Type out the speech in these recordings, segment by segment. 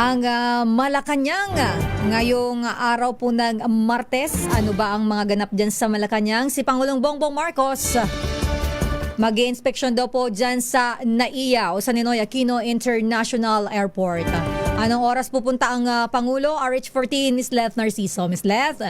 ang Malacanang ngayong araw po ng Martes. Ano ba ang mga ganap dyan sa Malacanang? Si Pangulong Bongbong Marcos mag-i-inspeksyon daw po dyan sa NAIA o sa Ninoy Aquino International Airport. Anong oras pupunta ang Pangulo? RH14, Ms. Leth Narciso. Ms. Leth?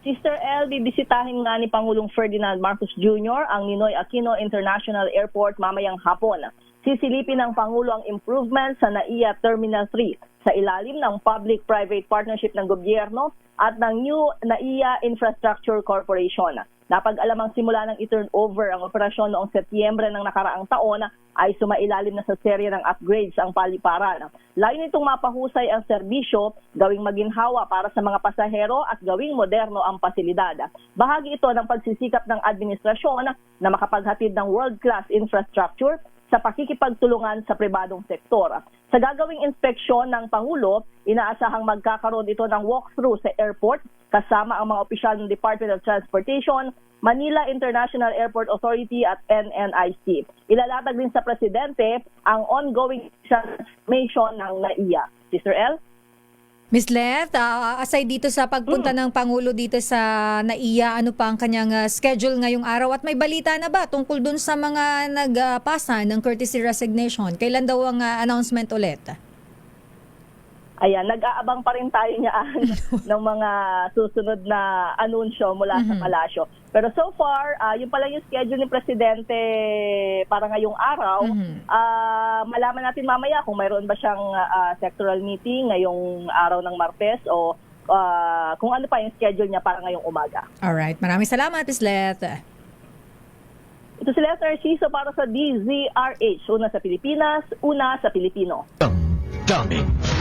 Sister L, bibisitahin nga ni Pangulong Ferdinand Marcos Jr. ang Ninoy Aquino International Airport mamayang hapon. Sisilipin ng Pangulo ang improvement sa NAIA Terminal 3 sa ilalim ng Public-Private Partnership ng gobyerno at ng New NAIA Infrastructure Corporation. Napag-alamang simula ng i-turnover ang operasyon noong Setyembre ng nakaraang taon ay sumailalim na sa serye ng upgrades ang paliparan. Layo nitong mapahusay ang serbisyo, gawing maginhawa para sa mga pasahero at gawing moderno ang pasilidad. Bahagi ito ng pagsisikap ng administrasyon na makapaghatid ng world-class infrastructure sa pakikipagtulungan sa pribadong sektor. Sa gagawing inspeksyon ng Pangulo, inaasahang magkakaroon ito ng walkthrough sa airport kasama ang mga opisyal ng Department of Transportation, Manila International Airport Authority at NNIC. Ilalatag din sa Presidente ang ongoing transformation ng NAIA. Sister L? Ms. Leth, aside dito sa pagpunta ng Pangulo dito sa NAIA, ano pa ang kanyang schedule ngayong araw? At may balita na ba tungkol dun sa mga nagpasa ng courtesy resignation? Kailan daw ang announcement ulit? Ayan, nag-aabang pa rin tayo niyaan ng mga susunod na anunsyo mula sa palasyo. Pero so far, yun pala yung schedule ni Presidente para ngayong araw. Malaman natin mamaya kung mayroon ba siyang sectoral meeting ngayong araw ng Martes o kung ano pa yung schedule niya para ngayong umaga. Alright, maraming salamat, Ms. Leth. Ito si Leth Narciso para sa DZRH. Una sa Pilipinas, una sa Pilipino. Dami.